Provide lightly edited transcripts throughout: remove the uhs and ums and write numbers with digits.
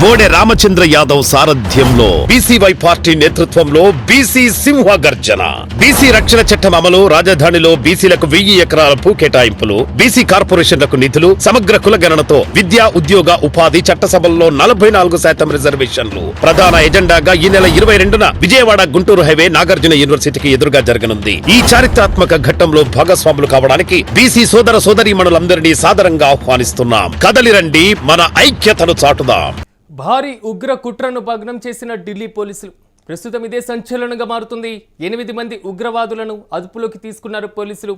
బోడే రామచంద్ర యాదవ్ సారథ్యంలో BCY party నేతృత్వంలో BC సింహ గర్జన. బీసీ రక్షణ చట్టం అమలు, రాజధానిలో బీసీలకు 1000 ఎకరాల భూ కేటాయింపులు, బీసీ కార్పొరేషన్లకు నిధులు, సమగ్ర కులగణనతో విద్యా, ఉద్యోగ, ఉపాధి, చట్టసభల్లో 44% రిజర్వేషన్లు ప్రధాన ఎజెండాగా ఈ నెల 22న విజయవాడ గుంటూరు హైవే నాగార్జున యూనివర్సిటీకి ఎదురుగా జరగనుంది. ఈ చారిత్రాత్మక ఘట్టంలో భాగస్వాములు కావడానికి బీసీ సోదర సోదరీమణులందరినీ సాదరంగా ఆహ్వానిస్తున్నాం. కదలిరండి, మన ఐక్యతను చాటుదాం. భారీ ఉగ్ర కుట్రను భగ్నం చేసిన ఢిల్లీ పోలీసులు. ప్రస్తుతం ఇదే సంచలనంగా మారుతుంది. 8 మంది ఉగ్రవాదులను అదుపులోకి తీసుకున్నారు పోలీసులు.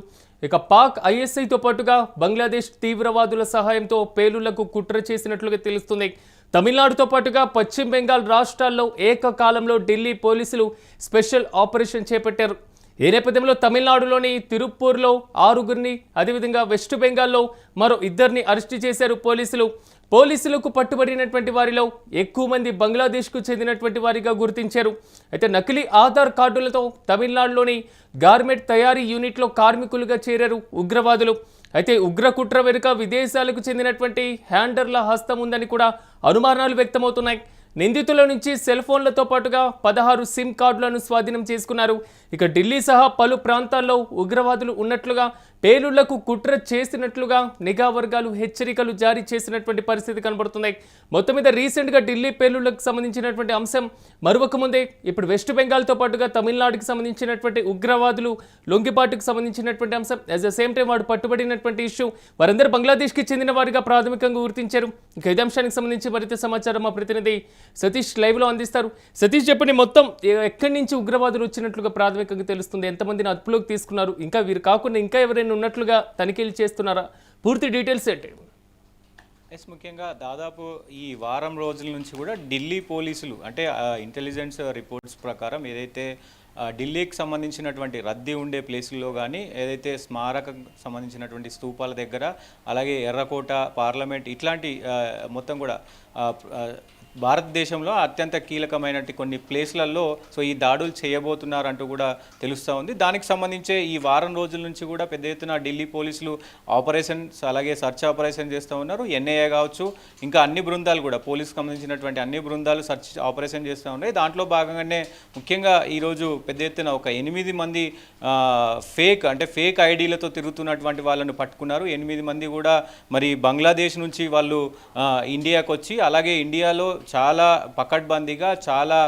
ఇక పాక్ ఐఎస్ఐతో పాటుగా బంగ్లాదేశ్ తీవ్రవాదుల సహాయంతో పేలుళ్లకు కుట్ర చేసినట్లుగా తెలుస్తుంది. తమిళనాడుతో పాటుగా పశ్చిమ బెంగాల్ రాష్ట్రాల్లో ఏకకాలంలో ఢిల్లీ పోలీసులు స్పెషల్ ఆపరేషన్ చేపట్టారు. ఈ నేపథ్యంలో తమిళనాడులోని తిరుప్పూర్లో 6గురిని, అదేవిధంగా వెస్ట్ బెంగాల్లో మరో 2ని అరెస్టు చేశారు పోలీసులు. పోలీసులకు పట్టుబడినటువంటి వారిలో ఎక్కువ మంది బంగ్లాదేశ్కు చెందినటువంటి వారిగా గుర్తించారు. అయితే నకిలీ ఆధార్ కార్డులతో తమిళనాడులోని గార్మెంట్ తయారీ యూనిట్లో కార్మికులుగా చేరారు ఉగ్రవాదులు. అయితే ఉగ్ర కుట్ర వెనుక విదేశాలకు చెందినటువంటి హ్యాండర్ల హస్తం ఉందని కూడా అనుమానాలు వ్యక్తమవుతున్నాయి. నిందితుల నుంచి సెల్ ఫోన్లతో పాటుగా 16 సిమ్ కార్డులను స్వాధీనం చేసుకున్నారు. ఇక ఢిల్లీ సహా పలు ప్రాంతాల్లో ఉగ్రవాదులు ఉన్నట్లుగా, పేలుళ్లకు కుట్ర చేసినట్లుగా నిఘా వర్గాలు హెచ్చరికలు జారీ చేసినటువంటి పరిస్థితి కనబడుతున్నాయి. మొత్తం మీద రీసెంట్గా ఢిల్లీ పేలుళ్లకు సంబంధించినటువంటి అంశం మరొక ముందే ఇప్పుడు వెస్ట్ బెంగాల్తో పాటుగా తమిళనాడుకి సంబంధించినటువంటి ఉగ్రవాదులు లొంగిపాటుకు సంబంధించినటువంటి అంశం, అట్ ద సేమ్ టైం వాడు పట్టుబడినటువంటి ఇష్యూ, వారందరూ బంగ్లాదేశ్కి చెందిన వారిగా ప్రాథమికంగా గుర్తించారు. ఇక ఇదే అంశానికి సంబంధించి మరింత సమాచారం మా ప్రతినిధి సతీష్ లైవ్లో అందిస్తారు. సతీష్, చెప్పండి, మొత్తం ఎక్కడి నుంచి ఉగ్రవాదులు వచ్చినట్లుగా ప్రాథమికంగా తెలుస్తుంది? ఎంతమందిని అదుపులోకి తీసుకున్నారు? ఇంకా వీరు కాకుండా ఇంకా ఎవరైనా ఉన్నట్లుగా తనిఖీలు చేస్తున్నారా? పూర్తి డీటెయిల్స్ ఏంటి? ముఖ్యంగా దాదాపు ఈ వారం రోజుల నుంచి కూడా ఢిల్లీ పోలీసులు అంటే ఇంటెలిజెన్స్ రిపోర్ట్స్ ప్రకారం ఏదైతే ఢిల్లీకి సంబంధించినటువంటి రద్దీ ఉండే ప్లేసుల్లో కానీ, ఏదైతే స్మారకం సంబంధించినటువంటి స్తూపాల దగ్గర, అలాగే ఎర్రకోట, పార్లమెంట్, ఇట్లాంటి మొత్తం కూడా భారతదేశంలో అత్యంత కీలకమైనటువంటి కొన్ని ప్లేస్లలో ఈ దాడులు చేయబోతున్నారంటూ కూడా తెలుస్తూ ఉంది. దానికి సంబంధించే ఈ వారం రోజుల నుంచి కూడా పెద్ద ఎత్తున ఢిల్లీ పోలీసులు ఆపరేషన్స్, అలాగే సర్చ్ ఆపరేషన్ చేస్తూ ఉన్నారు. ఎన్ఐఏ కావచ్చు, ఇంకా అన్ని బృందాలు కూడా, పోలీసుకు సంబంధించినటువంటి అన్ని బృందాలు సర్చ్ ఆపరేషన్ చేస్తూ ఉన్నాయి. దాంట్లో భాగంగానే ముఖ్యంగా ఈరోజు పెద్ద ఎత్తున ఒక 8 మంది ఫేక్ ఐడీలతో తిరుగుతున్నటువంటి వాళ్ళను పట్టుకున్నారు. 8 మంది కూడా మరి బంగ్లాదేశ్ నుంచి వాళ్ళు ఇండియాకు వచ్చి, అలాగే ఇండియాలో చాలా పకడ్బందీగా చాలా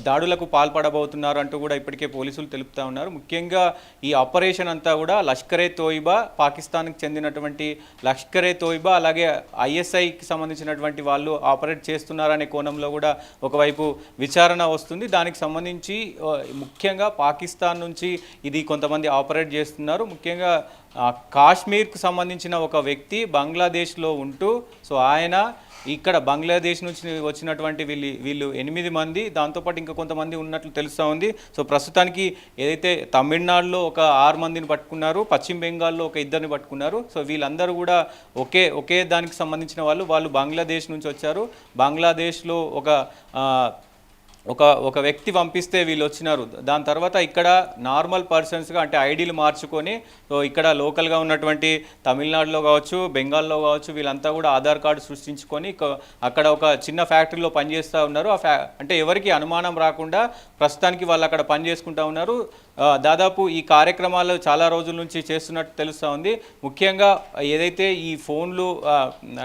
దాడులకు పాల్పడబోతున్నారు అంటూ కూడా ఇప్పటికే పోలీసులు తెలుపుతూ ఉన్నారు. ముఖ్యంగా ఈ ఆపరేషన్ అంతా కూడా లష్కరే తోయిబా, పాకిస్తాన్కి చెందినటువంటి లష్కరే తోయిబా, అలాగే ఐఎస్ఐకి సంబంధించినటువంటి వాళ్ళు ఆపరేట్ చేస్తున్నారనే కోణంలో కూడా ఒకవైపు విచారణ వస్తుంది. దానికి సంబంధించి ముఖ్యంగా పాకిస్తాన్ నుంచి ఇది కొంతమంది ఆపరేట్ చేస్తున్నారు. ముఖ్యంగా కాశ్మీర్కు సంబంధించిన ఒక వ్యక్తి బంగ్లాదేశ్లో ఉంటూ ఆయన ఇక్కడ బంగ్లాదేశ్ నుంచి వచ్చినటువంటి వీళ్ళు 8 మంది, దాంతోపాటు ఇంకా కొంతమంది ఉన్నట్లు తెలుస్తూ ఉంది. ప్రస్తుతానికి ఏదైతే తమిళనాడులో ఒక 6 మందిని పట్టుకున్నారు, పశ్చిమ బెంగాల్లో ఒక 2ని పట్టుకున్నారు. వీళ్ళందరూ కూడా ఒకే దానికి సంబంధించిన వాళ్ళు బంగ్లాదేశ్ నుంచి వచ్చారు. బంగ్లాదేశ్లో ఒక వ్యక్తి పంపిస్తే వీళ్ళు వచ్చినారు. దాని తర్వాత ఇక్కడ నార్మల్ పర్సన్స్గా అంటే ఐడీలు మార్చుకొని ఇక్కడ లోకల్గా ఉన్నటువంటి తమిళనాడులో కావచ్చు, బెంగాల్లో కావచ్చు, వీళ్ళంతా కూడా ఆధార్ కార్డు సృష్టించుకొని అక్కడ ఒక చిన్న ఫ్యాక్టరీలో పనిచేస్తూ ఉన్నారు. అంటే ఎవరికి అనుమానం రాకుండా ప్రస్తుతానికి వాళ్ళు అక్కడ పని చేసుకుంటూ ఉన్నారు. దాదాపు ఈ కార్యక్రమాలు చాలా రోజుల నుంచి చేస్తున్నట్టు తెలుస్తూ ఉంది. ముఖ్యంగా ఏదైతే ఈ ఫోన్లు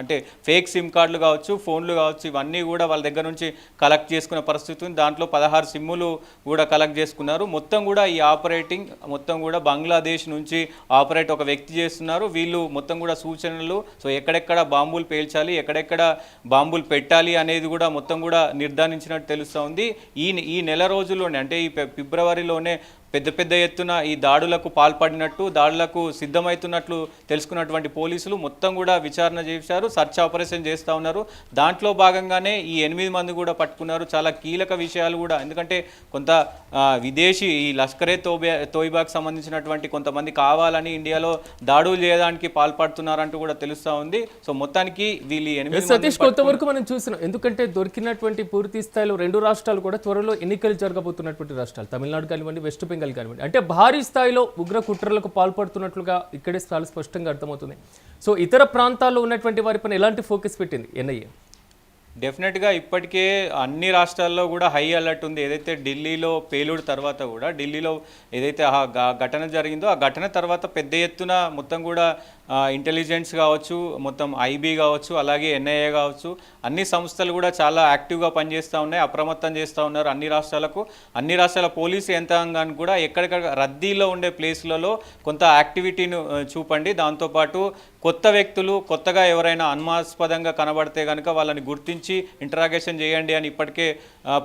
అంటే ఫేక్ సిమ్ కార్డులు కావచ్చు, ఫోన్లు కావచ్చు, ఇవన్నీ కూడా వాళ్ళ దగ్గర నుంచి కలెక్ట్ చేసుకునే పరిస్థితి ఉంది. దాంట్లో 16 సిమ్ములు కూడా కలెక్ట్ చేసుకున్నారు. మొత్తం కూడా ఈ ఆపరేటింగ్ మొత్తం కూడా బంగ్లాదేశ్ నుంచి ఆపరేట్ ఒక వ్యక్తి చేస్తున్నారు. వీళ్ళు మొత్తం కూడా సూచనలు, ఎక్కడెక్కడ బాంబులు పేల్చాలి, ఎక్కడెక్కడ బాంబులు పెట్టాలి అనేది కూడా మొత్తం కూడా నిర్ధారించినట్టు తెలుస్తూ ఉంది. ఈ నెల రోజుల్లోనే అంటే ఈ ఫిబ్రవరిలోనే పెద్ద ఎత్తున ఈ దాడులకు పాల్పడినట్టు, దాడులకు సిద్ధమవుతున్నట్లు తెలుసుకున్నటువంటి పోలీసులు మొత్తం కూడా విచారణ చేశారు, సర్చ్ ఆపరేషన్ చేస్తూ ఉన్నారు. దాంట్లో భాగంగానే ఈ 8 మంది కూడా పట్టుకున్నారు. చాలా కీలక విషయాలు కూడా, ఎందుకంటే కొంత విదేశీ ఈ లష్కరే తోయిబాకి సంబంధించినటువంటి కొంతమంది కావాలని ఇండియాలో దాడులు చేయడానికి పాల్పడుతున్నారంటూ కూడా తెలుస్తూ ఉంది. మొత్తానికి వీళ్ళు 8 సతీష్ కొంతవరకు మనం చూసినాం. ఎందుకంటే దొరికినటువంటి పూర్తి స్థాయిలో 2 రాష్ట్రాలు కూడా త్వరలో ఎన్నికలు జరగబోతున్నటువంటి రాష్ట్రాలు, తమిళనాడు కానివ్వండి, వెస్ట్ బెంగాల్ కానివ్వండి. అంటే భారీ స్థాయిలో ఉగ్ర కుట్రలకు పాల్పడుతున్నట్లుగా ఇక్కడే చాలా స్పష్టంగా అర్థమవుతుంది. ఇతర ప్రాంతాల్లో ఉన్నటువంటి వారిపైన ఎలాంటి ఫోకస్ పెట్టింది ఎన్ఐఏ? డెఫినెట్గా ఇప్పటికే అన్ని రాష్ట్రాల్లో కూడా హై అలర్ట్ ఉంది. ఏదైతే ఢిల్లీలో పేలుడు తర్వాత కూడా ఢిల్లీలో ఏదైతే ఆ ఘటన జరిగిందో ఆ ఘటన తర్వాత పెద్ద ఎత్తున మొత్తం కూడా ఇంటెలిజెన్స్ కావచ్చు, మొత్తం ఐబీ కావచ్చు, అలాగే ఎన్ఐఏ కావచ్చు, అన్ని సంస్థలు కూడా చాలా యాక్టివ్గా పనిచేస్తూ ఉన్నాయి, అప్రమత్తం చేస్తూ ఉన్నారు అన్ని రాష్ట్రాలకు. అన్ని రాష్ట్రాల పోలీసు యంత్రాంగాన్ని కూడా ఎక్కడెక్కడ రద్దీలో ఉండే ప్లేస్లలో కొంత యాక్టివిటీని చూపండి. దాంతోపాటు కొత్త వ్యక్తులు కొత్తగా ఎవరైనా అనుమానాస్పదంగా కనబడితే కనుక వాళ్ళని గుర్తించి ఇంటరాగేషన్ చేయండి అని ఇప్పటికే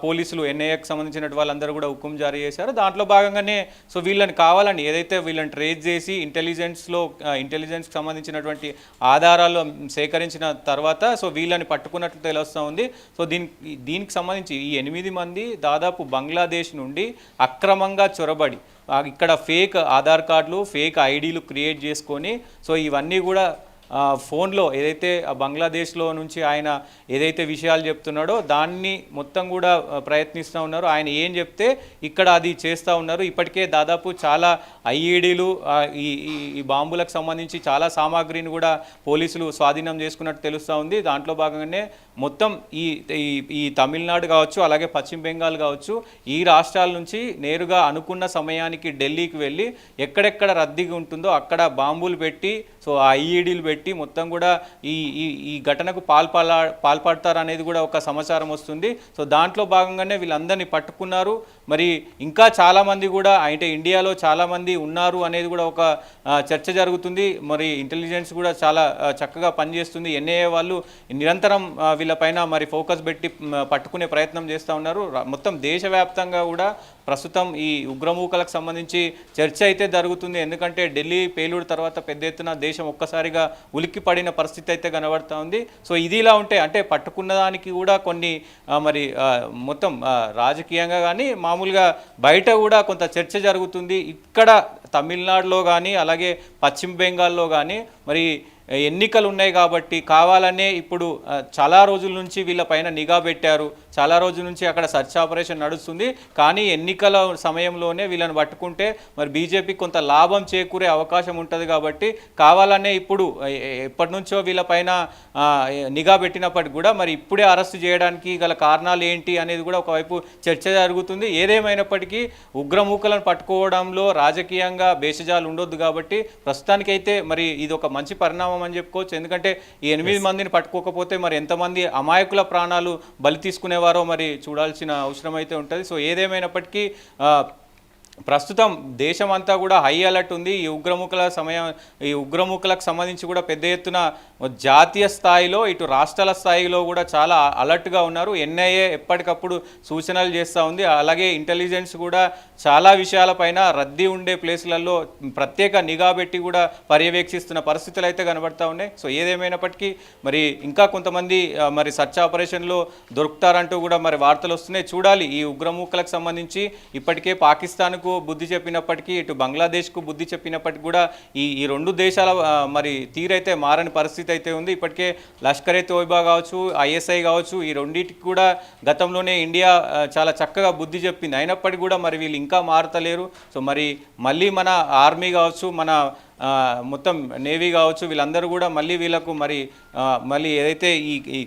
పోలీసులు ఎన్ఐఏకి సంబంధించిన వాళ్ళందరూ కూడా హుకుం జారీ చేశారు. దాంట్లో భాగంగానే సో వీళ్ళని కావాలని ఏదైతే వీళ్ళని ట్రేస్ చేసి ఇంటెలిజెన్స్కి సంబంధించినటువంటి ఆధారాలు సేకరించిన తర్వాత సో వీళ్ళని పట్టుకున్నట్లు తెలుస్తూ ఉంది. సో దీనికి సంబంధించి ఈ 8 మంది దాదాపు బంగ్లాదేశ్ నుండి అక్రమంగా చొరబడి ఇక్కడ ఫేక్ ఆధార్ కార్డులు, ఫేక్ ఐడీలు క్రియేట్ చేసుకొని సో ఇవన్నీ కూడా ఫోన్లో ఏదైతే బంగ్లాదేశ్లో నుంచి ఆయన ఏదైతే విషయాలు చెప్తున్నాడో దాన్ని మొత్తం కూడా ప్రయత్నిస్తూ ఉన్నారు. ఆయన ఏం చెప్తే ఇక్కడ అది చేస్తూ ఉన్నారు. ఇప్పటికే దాదాపు చాలా ఐఈడీలు, ఈ బాంబులకు సంబంధించి చాలా సామాగ్రిని కూడా పోలీసులు స్వాధీనం చేసుకున్నట్టు తెలుస్తూ ఉంది. దాంట్లో భాగంగానే మొత్తం ఈ తమిళనాడు కావచ్చు, అలాగే పశ్చిమ బెంగాల్ కావచ్చు, ఈ రాష్ట్రాల నుంచి నేరుగా అనుకున్న సమయానికి ఢిల్లీకి వెళ్ళి ఎక్కడెక్కడ రద్దీగా ఉంటుందో అక్కడ బాంబులు పెట్టి సో ఆ ఐఈడీలు పెట్టి మొత్తం కూడా ఈ ఘటనకు పాల్పడతారనేది కూడా ఒక సమాచారం వస్తుంది. సో దాంట్లో భాగంగానే వీళ్ళందరినీ పట్టుకున్నారు. మరి ఇంకా చాలామంది కూడా అంటే ఇండియాలో చాలామంది ఉన్నారు అనేది కూడా ఒక చర్చ జరుగుతుంది. మరి ఇంటెలిజెన్స్ కూడా చాలా చక్కగా పనిచేస్తుంది. ఎన్ఐఏ వాళ్ళు నిరంతరం వీళ్ళపైన మరి ఫోకస్ పెట్టి పట్టుకునే ప్రయత్నం చేస్తూ ఉన్నారు. మొత్తం దేశవ్యాప్తంగా కూడా ప్రస్తుతం ఈ ఉగ్రమూకలకు సంబంధించి చర్చ అయితే జరుగుతుంది. ఎందుకంటే ఢిల్లీ పేలుడు తర్వాత పెద్ద ఎత్తున దేశం ఒక్కసారిగా ఉలిక్కి పడిన పరిస్థితి అయితే కనబడుతూ ఉంది. సో ఇది ఇలా ఉంటే అంటే పట్టుకున్న దానికి కూడా కొన్ని మరి మొత్తం రాజకీయంగా కానీ మామూలుగా బయట కూడా కొంత చర్చ జరుగుతుంది. ఇక్కడ తమిళనాడులో కానీ అలాగే పశ్చిమ బెంగాల్లో కానీ మరి ఎన్నికలు ఉన్నాయి కాబట్టి కావాలనే ఇప్పుడు చాలా రోజుల నుంచి వీళ్ళపైన నిఘా పెట్టారు. చాలా రోజుల నుంచి అక్కడ సర్చ్ ఆపరేషన్ నడుస్తుంది. కానీ ఎన్నికల సమయంలోనే వీళ్ళని పట్టుకుంటే మరి బీజేపీ కొంత లాభం చేకూరే అవకాశం ఉంటుంది కాబట్టి కావాలనే ఇప్పుడు ఎప్పటి నుంచో వీళ్ళపైన నిఘా పెట్టినప్పటికి కూడా మరి ఇప్పుడే అరెస్ట్ చేయడానికి గల కారణాలు ఏంటి అనేది కూడా ఒకవైపు చర్చ జరుగుతుంది. ఏదేమైనప్పటికీ ఉగ్రమూకలను పట్టుకోవడంలో రాజకీయంగా భేషజాలు ఉండొద్దు కాబట్టి ప్రస్తుతానికైతే మరి ఇది ఒక మంచి పరిణామం అని చెప్పుకోవచ్చు. ఎందుకంటే ఈ 8 మందిని పట్టుకోకపోతే మరి ఎంతమంది అమాయకుల ప్రాణాలు బలి తీసుకునేవారో మరి చూడాల్సిన అవసరం అయితే ఉంటుంది. సో ఏదేమైనప్పటికీ ప్రస్తుతం దేశం అంతా కూడా హై అలర్ట్ ఉంది. ఈ ఉగ్రమూకలకు సంబంధించి కూడా పెద్ద ఎత్తున జాతీయ స్థాయిలో ఇటు రాష్ట్రాల స్థాయిలో కూడా చాలా అలర్ట్గా ఉన్నారు. ఎన్ఐఏ ఎప్పటికప్పుడు సూచనలు చేస్తూ ఉంది. అలాగే ఇంటెలిజెన్స్ కూడా చాలా విషయాలపైన రద్దీ ఉండే ప్లేసులలో ప్రత్యేక నిఘా పెట్టి కూడా పర్యవేక్షిస్తున్న పరిస్థితులు అయితే కనబడతా ఉన్నాయి. సో ఏదేమైనప్పటికీ మరి ఇంకా కొంతమంది మరి సర్చ్ ఆపరేషన్లో దొరుకుతారంటూ కూడా మరి వార్తలు వస్తున్నాయి. చూడాలి ఈ ఉగ్రమూకలకు సంబంధించి ఇప్పటికే పాకిస్తాన్కు బుద్ధి చెప్పినప్పటికీ ఇటు బంగ్లాదేశ్కు బుద్ధి చెప్పినప్పటికీ కూడా ఈ రెండు దేశాల మరి తీరైతే మారని పరిస్థితి అయితే ఉంది. ఇప్పటికే లష్కర్ ఏ తోయిబా కావచ్చు, ఐఎస్ఐ కావచ్చు, ఈ రెండింటికి కూడా గతంలోనే ఇండియా చాలా చక్కగా బుద్ధి చెప్పింది. అయినప్పటికీ కూడా మరి వీళ్ళు ఇంకా మారతలేరు. సో మరి మళ్ళీ మన ఆర్మీ కావచ్చు, మన మొత్తం నేవీ కావచ్చు, వీళ్ళందరూ కూడా మళ్ళీ వీళ్ళకు మళ్ళీ ఏదైతే ఈ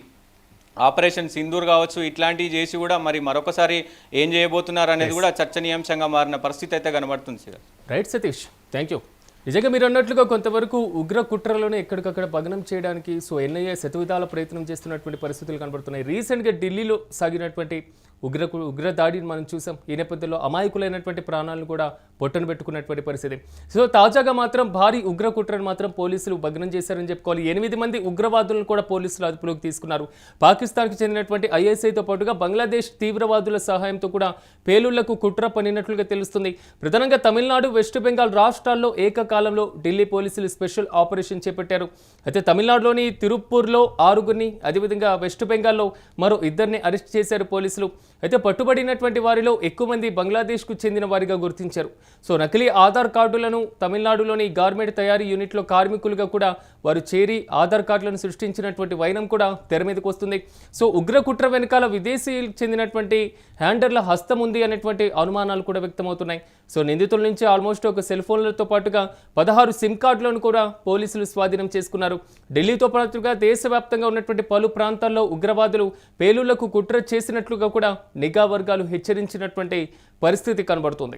ఆపరేషన్ సింధూర్ కావచ్చు ఇట్లాంటివి చేసి కూడా మరి మరొకసారి ఏం చేయబోతున్నారు అనేది కూడా చర్చనీయాంశంగా మారిన పరిస్థితి అయితే కనబడుతుంది. Right Satish, thank you. నిజంగా మీరు అన్నట్లుగా కొంతవరకు ఉగ్ర కుట్రలోనే ఎక్కడికక్కడ భగ్నం చేయడానికి ఎన్ఐఏ శతవిధాల ప్రయత్నం చేస్తున్నటువంటి పరిస్థితులు కనబడుతున్నాయి. రీసెంట్గా ఢిల్లీలో సాగినటువంటి ఉగ్ర దాడిని మనం చూసాం. ఈ నేపథ్యంలో అమాయకులైనటువంటి ప్రాణాలను కూడా పొట్టను పెట్టుకున్నటువంటి పరిస్థితి. సో తాజాగా మాత్రం భారీ ఉగ్ర కుట్రను మాత్రం పోలీసులు భగ్నం చేశారని చెప్పుకోవాలి. 8 మంది ఉగ్రవాదులను కూడా పోలీసులు అదుపులోకి తీసుకున్నారు. పాకిస్తాన్కు చెందినటువంటి ఐఎస్ఐతో పాటుగా బంగ్లాదేశ్ తీవ్రవాదుల సహాయంతో కూడా పేలుళ్లకు కుట్ర పన్నినట్లుగా తెలుస్తుంది. ప్రధానంగా తమిళనాడు, వెస్ట్ బెంగాల్ రాష్ట్రాల్లో ఏకకాలంలో ఢిల్లీ పోలీసులు స్పెషల్ ఆపరేషన్ చేపట్టారు. అయితే తమిళనాడులోని తిరుప్పూర్లో 6గురిని, అదేవిధంగా వెస్ట్ బెంగాల్లో మరో 2ని అరెస్ట్ చేశారు పోలీసులు. అయితే పట్టుబడినటువంటి వారిలో ఎక్కువ మంది బంగ్లాదేశ్కు చెందిన వారిగా గుర్తించారు. సో నకిలీ ఆధార్ కార్డులను తమిళనాడులోని గార్మెంట్ తయారీ యూనిట్లో కార్మికులుగా కూడా వారు చేరి ఆధార్ కార్డులను సృష్టించినటువంటి వైనం కూడా తెర మీదకు వస్తుంది. సో ఉగ్ర కుట్ర వెనకాల విదేశీయులకు చెందినటువంటి హ్యాండర్ల హస్తం ఉంది అనేటువంటి అనుమానాలు కూడా వ్యక్తమవుతున్నాయి. సో నిందితుల నుంచి ఆల్మోస్ట్ ఒక సెల్ ఫోన్లతో పాటుగా 16 సిమ్ కార్డులను కూడా పోలీసులు స్వాధీనం చేసుకున్నారు. ఢిల్లీతో పాటుగా దేశవ్యాప్తంగా ఉన్నటువంటి పలు ప్రాంతాల్లో ఉగ్రవాదులు పేలుళ్లకు కుట్ర చేసినట్లుగా కూడా నిఘా వర్గాలు హెచ్చరించినటువంటి పరిస్థితి కనబడుతుంది.